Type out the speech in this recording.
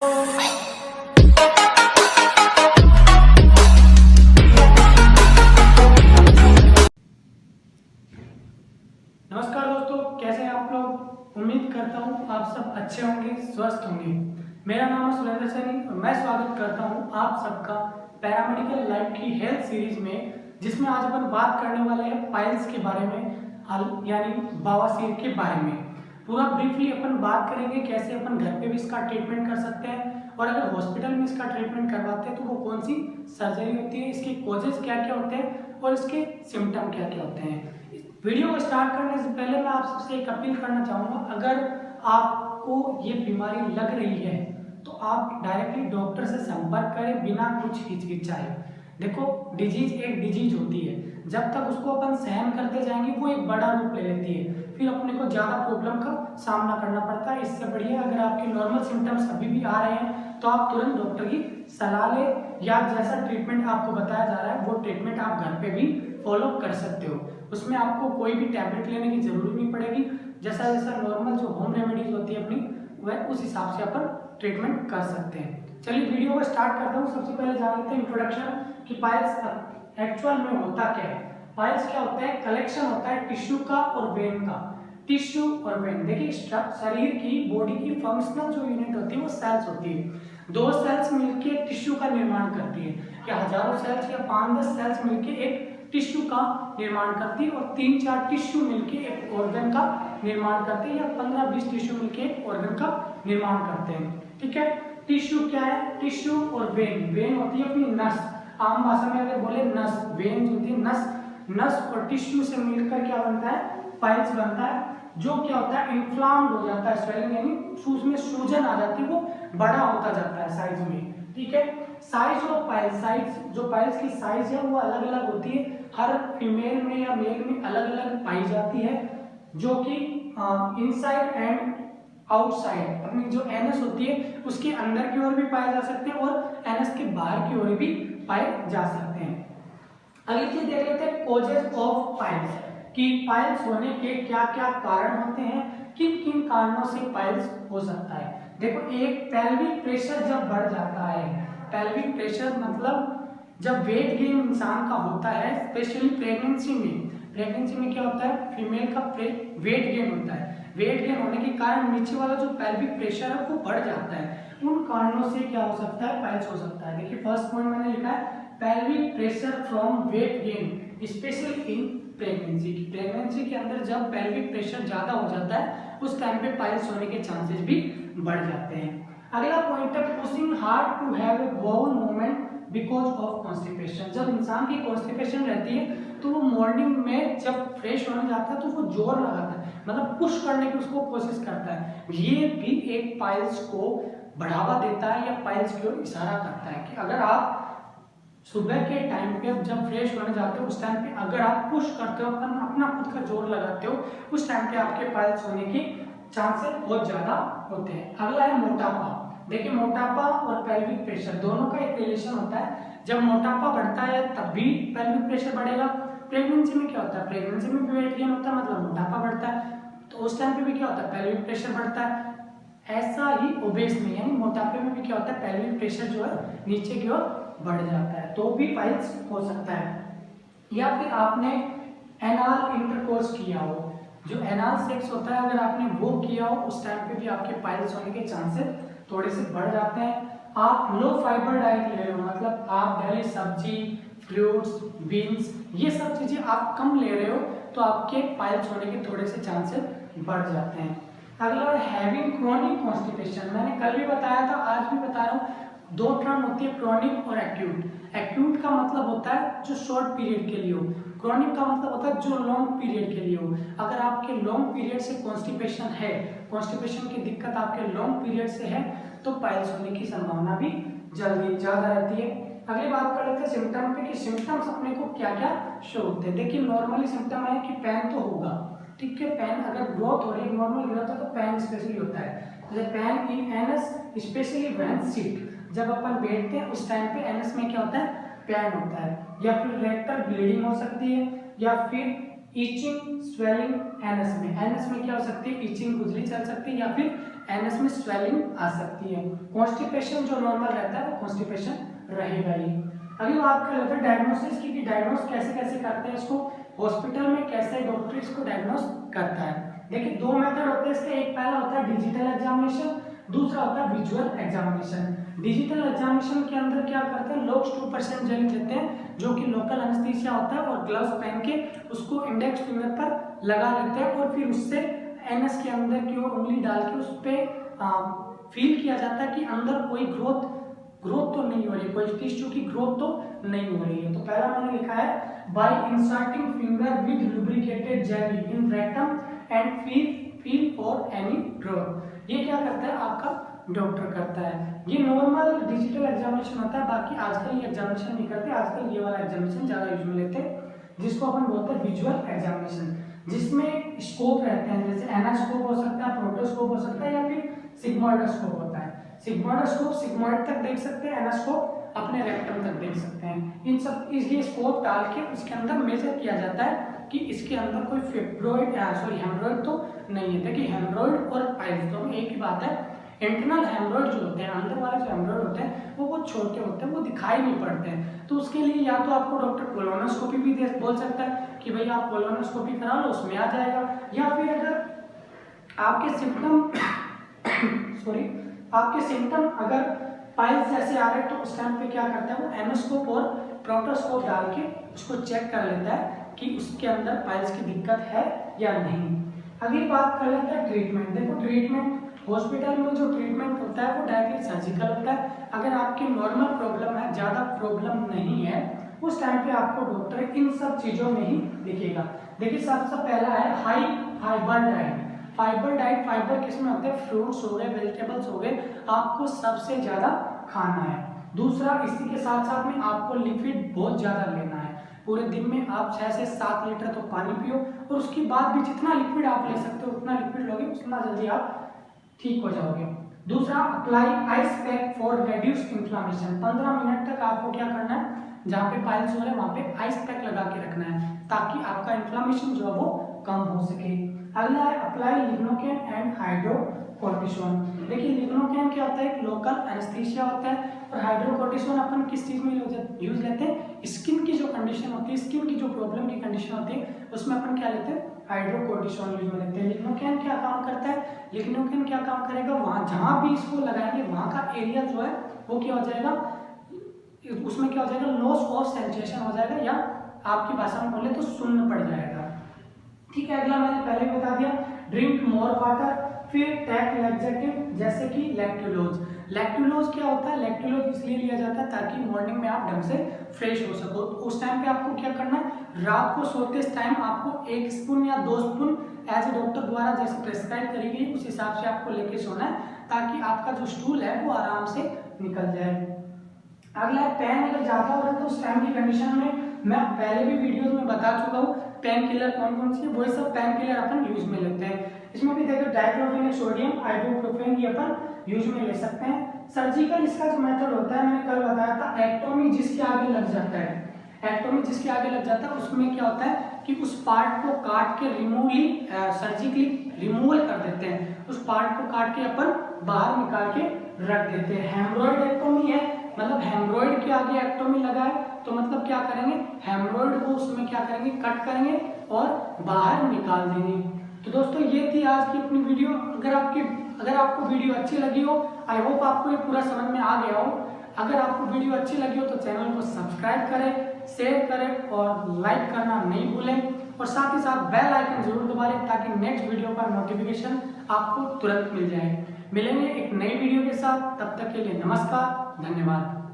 नमस्कार दोस्तों, कैसे हैं आप लोग। उम्मीद करता हूं आप सब अच्छे होंगे, स्वस्थ होंगे। मेरा नाम है सुरेंद्र सैनी और मैं स्वागत करता हूं आप सबका पैरामेडिकल लाइफ की हेल्थ सीरीज में, जिसमें आज अपन बात करने वाले हैं पाइल्स के बारे में, यानी बवासीर के बारे में। पूरा ब्रीफली अपन बात करेंगे कैसे अपन घर पे भी इसका ट्रीटमेंट कर सकते हैं, और अगर हॉस्पिटल में इसका ट्रीटमेंट करवाते हैं तो वो कौन सी सर्जरी होती है, इसके कॉजेज क्या क्या होते हैं और इसके सिम्टम क्या क्या होते हैं। वीडियो को स्टार्ट करने से पहले मैं आप सबसे एक अपील करना चाहूँगा, अगर आपको ये बीमारी लग रही है तो आप डायरेक्टली डॉक्टर से संपर्क करें बिना कुछ हिचकिचाए। देखो, डिजीज एक डिजीज होती है, जब तक उसको अपन सहन करते जाएंगे वो एक बड़ा रूप ले लेती है, फिर अपने को ज़्यादा प्रॉब्लम का सामना करना पड़ता है। इससे बढ़िया अगर आपके नॉर्मल सिम्टम्स अभी भी आ रहे हैं तो आप तुरंत डॉक्टर की सलाह लें, या जैसा ट्रीटमेंट आपको बताया जा रहा है वो ट्रीटमेंट आप घर पे भी फॉलो कर सकते हो। उसमें आपको कोई भी टैबलेट लेने की जरूरत नहीं पड़ेगी। जैसा जैसा नॉर्मल जो होम रेमेडीज होती है अपनी, वह उस हिसाब से अपन ट्रीटमेंट कर सकते हैं। चलिए वीडियो को स्टार्ट करता हूँ। सबसे पहले जान लेते हैं इंट्रोडक्शन कि पाइल्स एक्चुअल में होता क्या है। पाइल्स क्या होता है? कलेक्शन होता है टिश्यू का और वेन का। टिश्यू और वेन, देखिए शरीर की बॉडी की फंक्शनल जो यूनिट होती है वो सेल्स होती है। दो सेल्स मिलकर टिश्यू का निर्माण करती है, या हजारों सेल्स या 5-10 सेल्स मिलकर एक टिश्यू का निर्माण करती है, और 3-4 टिश्यू मिलके एक ऑर्गन का निर्माण करते हैं, या 15-20 टिश्यू मिलके एक ऑर्गन का निर्माण करते हैं। ठीक है, टिश्यू क्या है? टिश्यू और वेन, वेन होती है अपनी नस। आम भाषा में अगर बोले नस, वेन होती है नस। नस और टिश्यू से मिलकर क्या बनता है? पाइल्स बनता है, जो क्या होता है? इन्फ्लाम्ड हो जाता है, स्वेलिंग यानी उसमें सूजन आ जाती है, वो बड़ा होता जाता है साइज में। ठीक है, साइज ऑफ पाइल्स, साइज जो पाइल्स की साइज है वो अलग अलग होती है, हर फीमेल में या मेल में अलग अलग पाई जाती है, जो कि इनसाइड एंड आउटसाइड, अपनी जो एनस होती है उसके अंदर की ओर भी पाए जा सकते हैं और एनस के बाहर की ओर भी पाए जा सकते हैं। अगली चीज देख लेते हैं कॉजेज ऑफ पाइल्स, कि पाइल्स होने के क्या क्या कारण होते हैं, किन किन कारणों से पाइल्स हो सकता है। देखो, एक पेल्विक प्रेशर जब बढ़ जाता है, पेल्विक प्रेशर मतलब जब वेट गेन इंसान का होता है, स्पेशली प्रेगनेंसी में। प्रेगनेंसी में क्या होता है? फीमेल का वेट गेन होता है। वेट गेन होने के कारण नीचे वाला जो पेल्विक प्रेशर है वो बढ़ जाता है। उन कारणों से क्या हो सकता है? पाइल्स हो सकता है। देखिए, फर्स्ट पॉइंट मैंने लिखा है pelvic pressure from weight gain, specially in pregnancy. Pregnancy के अंदर जब पेल्विक प्रेशर ज्यादा हो जाता है उस टाइम पे पाइल्स होने के चांसेस भी बढ़ जाते हैं। अगला पॉइंट है pushing hard to have a bowel movement because of constipation. जब इंसान की कॉन्स्टिपेशन रहती है तो वो मॉर्निंग में जब फ्रेश होने जाता है तो वो जोर लगाता है, मतलब पुश करने की उसको कोशिश करता है। ये भी एक पाइल्स को बढ़ावा देता है या पाइल्स की ओर इशारा करता है कि अगर आप सुबह के टाइम पे जब फ्रेश होने जाते हो उस टाइम पे अगर आप पुश करते हो, अपना खुद का जोर लगाते हो, उस टाइम पे आपके पाइल्स होने के चांसेस बहुत ज्यादा होते हैं। अगला है मोटापा। देखिए, मोटापा और पेल्विक प्रेशर दोनों का एक रिलेशन होता है। जब मोटापा बढ़ता है तब भी पेल्विक प्रेशर बढ़ेगा। प्रेगनेंसी में क्या होता है? प्रेगनेंसी में भी वेट गेन होता है, मतलब मोटापा बढ़ता है, तो उस टाइम पे भी क्या होता है? पेल्विक प्रेशर बढ़ता है। ऐसा ही ओबेस में यानी मोटापे में भी क्या होता है? पेल्विक प्रेशर जो है नीचे की ओर बढ़ जाता है, तो भी पाइल्स हो सकता है। या फिर आपने एनाल इंटरकोर्स किया हो, जो एनाल सेक्स होता है अगर आपने वो किया हो उस टाइम पे भी आपके पाइल्स होने के चांसेस थोड़े से बढ़ जाते हैं। आप लो फाइबर डाइट ले रहे हो, मतलब आप डेली सब्जी, फ्रूट्स, बीन्स, ये सब चीजें आप कम ले रहे हो, तो आपके पाइल्स होने के थोड़े से चांसेस बढ़ जाते हैं। अगला हैविंग क्रोनिक कॉन्स्टिपेशन, मैंने कल भी बताया था, आज भी बता रहा हूँ। दो टर्म होती है, क्रोनिक और एक्यूट। एक्यूट का मतलब होता है जो शॉर्ट पीरियड के लिए हो, क्रोनिक का मतलब होता है जो लॉन्ग पीरियड के लिए हो। अगर आपके लॉन्ग पीरियड से कॉन्स्टिपेशन है, कॉन्स्टिपेशन की दिक्कत आपके लॉन्ग पीरियड से है, तो पाइल्स होने की संभावना भी जल्दी ज्यादा रहती है। अगली बात कर लेते हैं सिम्टम पे, कि सिम्टम्स अपने को क्या क्या शो होते हैं। देखिए, नॉर्मली सिम्टम है कि पेन तो होगा, ठीक है, पेन अगर ग्रोथ हो रही है, नॉर्मल ग्रोथ है तो पेन स्पेशली होता है। जैसे pain in anus specially when sit, जब अपन बैठते हैं उस टाइम पे एनस में क्या होता है? पेन होता है। या फिर रेक्टल ब्लीडिंग हो सकती है, या फिर इचिंग स्वेलिंग एनस में क्या हो सकती है? इचिंग खुजली चल सकती है, या फिर एनएस में स्वेलिंग आ सकती है। कॉन्स्टिपेशन जो नॉर्मल रहता है वो कॉन्स्टिपेशन रहेगा ही। अभी बात कर लेते हैं डायग्नोसिस की, डायग्नोस कैसे कैसे करते हैं इसको, हॉस्पिटल में कैसे डॉक्टर इसको डायग्नोस करता है। देखिए दो मेथड होते हैं इसके, एक पहला होता है डिजिटल एग्जामिनेशन, दूसरा होता है विजुअल एग्जामिनेशन। डिजिटल एग्जामिनेशन के अंदर क्या करते हैं लोग 2% जेल देते हैं जो कि लोकल एनेस्थीसिया होता है और ग्लव्स पहन के उसको इंडेक्स फिंगर पर लगा लेते हैं और फिर उससे एनएस के अंदर की ओर उंगली डाल के उस पर फील किया जाता है कि अंदर कोई ग्रोथ तो नहीं हो रही, कोई टिश्यू की ग्रोथ तो नहीं हो रही है। तो पहला मैंने लिखा है bye inserting finger with lubricated jelly in rectum and feel for any growth. ये क्या करता है आपका डॉक्टर करता है। ये नॉर्मल डिजिटल एग्जामिनेशन होता है, बाकी आजकल ये एग्जामिनेशन नहीं करते, आजकल ये वाला एग्जामिनेशन ज़्यादा यूज में लेते हैं जिसको अपन बोलते हैं विजुअल एग्जामिनेशन, जिसमें स्कोप रहते हैं जैसे एनास्कोप हो सकता है, प्रोटोस्कोप हो सकता है या फिर सिग्मोइडोस्कोप होता है। सिग्मोइडोस्कोप सिग्मोइड तक देख सकते हैं, एनास्कोप अपने रेक्टम तक देख सकते हैं। इन सब ये स्कोप डाल के उसके अंदर मेजर किया जाता है कि इसके अंदर कोई हेमरॉइड तो नहीं है। देखिए हेमरॉइड और पाइल्स दोनों एक ही बात है। इंटरनल हेमरॉइड जो होते हैं, अंदर वाले जो हेमरॉइड होते हैं वो बहुत छोटे होते हैं, वो दिखाई नहीं पड़ते हैं। तो उसके लिए या तो आपको डॉक्टर कोलोनोस्कोपी भी बोल सकता है कि भाई आप कोलोनोस्कोपी करा लो, उसमें आ जाएगा। या फिर अगर आपके सिम्टम अगर पाइल्स जैसे आ रहे हैं तो उस टाइम पे क्या करता है वो एंडोस्कोप और प्रोटोस्कोप डाल के उसको चेक कर लेता है कि उसके अंदर पाइल्स की दिक्कत है या नहीं। अगली बात कर लेते हैं ट्रीटमेंट। देखो ट्रीटमेंट हॉस्पिटल में जो ट्रीटमेंट होता है वो डायरेक्टली सर्जिकल होता है। अगर आपकी नॉर्मल प्रॉब्लम है, ज़्यादा प्रॉब्लम नहीं है, उस टाइम पे आपको डॉक्टर इन सब चीज़ों में ही दिखेगा। देखिए सबसे पहला है हाई फाइबर डाइट। फाइबर किसमें होते हैं, फ्रूट्स हो गए, वेजिटेबल्स हो गए, आपको सबसे ज़्यादा खाना है। दूसरा इसी के साथ साथ में आपको लिक्विड बहुत ज़्यादा लेना है। पूरे दिन में आप 6 से 7 लीटर तो पानी पियो और उसके बाद भी जितना लिक्विड आप ले सकते हो उतना लिक्विड लोगे, उतना जल्दी आप ठीक हो जाओगे। दूसरा apply ice pack for reduce inflammation. 15 minute तक आपको क्या करना है, जहाँ पे पाइल्स हो रहे हैं वहाँ पे आइस पैक लगा के रखना है ताकि आपका इन्फ्लामेशन जो है वो कम हो सके। अगला है अप्लाई लिग्नोकेन एंड हाइड्रोकोर्टिसोन। देखिए लिग्नोकेन क्या होता है, एक लोकल एनेस्थीसिया होता है और हाइड्रोकोर्टिसोन अपन किस चीज़ में यूज लेते हैं, स्किन की जो कंडीशन होती है, स्किन की जो प्रॉब्लम की कंडीशन होती है उसमें अपन क्या लेते हैं, हाइड्रोकोर्टिसोन यूज में लेते हैं। लिग्नोकेन क्या काम करता है, लिग्नोकेन क्या काम करेगा, वहाँ जहाँ भी इसको लगाएंगे वहाँ का एरिया जो है वो क्या हो जाएगा, उसमें क्या हो जाएगा, लॉस ऑफ सेंसेशन हो जाएगा या आपकी भाषा में बोले तो शून्य पड़ जाएगा। ठीक है, अगला मैंने पहले बता दिया ड्रिंक मोर वाटर। फिर टेक लैक्सेटिव जैसे कि लैक्टुलोज। लैक्टुलोज क्या होता है, लैक्टुलोज इसलिए लिया जाता है ताकि मॉर्निंग में आप ढंग से फ्रेश हो सको। तो उस टाइम पे आपको क्या करना है, रात को सोते टाइम आपको 1 स्पून या 2 स्पून एज ए डॉक्टर द्वारा जैसे प्रेस्क्राइब करी गई उस हिसाब से आपको लेके सोना है ताकि आपका जो स्टूल है वो आराम से निकल जाए। अगला है पेन अगर ज़्यादा हो रहा है तो उस टाइम की कंडीशन में मैं पहले भी वीडियोस में बता चुका हूँ पेन किलर कौन कौन सी है, वही सब पेन किलर अपन यूज में लेते हैं। इसमें भी देखो डाइक्लोफेनेक सोडियम, आइबुप्रोफेन ये अपन यूज में ले सकते हैं। सर्जिकल इसका जो मेथड होता है मैंने कल बताया था, एक्टोमी जिसके आगे लग जाता है, एक्टोमी जिसके आगे लग जाता है उसमें क्या होता है कि उस पार्ट को काट के सर्जिकली रिमूवल कर देते हैं, उस पार्ट को काट के अपन बाहर निकाल के रख देते हैं। हेमरॉइड एक्टोमी है, मतलब हेमरॉइड के आगे एक्टोमी लगा है तो मतलब क्या करेंगे, हेमरॉइड को उसमें क्या करेंगे, कट करेंगे और बाहर निकाल देंगे। तो दोस्तों ये थी आज की अपनी वीडियो। अगर आपको वीडियो अच्छी लगी हो, आई होप आपको ये पूरा समझ में आ गया हो। अगर आपको वीडियो अच्छी लगी हो तो चैनल को सब्सक्राइब करें, शेयर करें और लाइक करना नहीं भूलें और साथ ही साथ बेल आइकन जरूर दबा लें ताकि नेक्स्ट वीडियो का नोटिफिकेशन आपको तुरंत मिल जाए। मिलेंगे एक नई वीडियो के साथ, तब तक के लिए नमस्कार, धन्यवाद।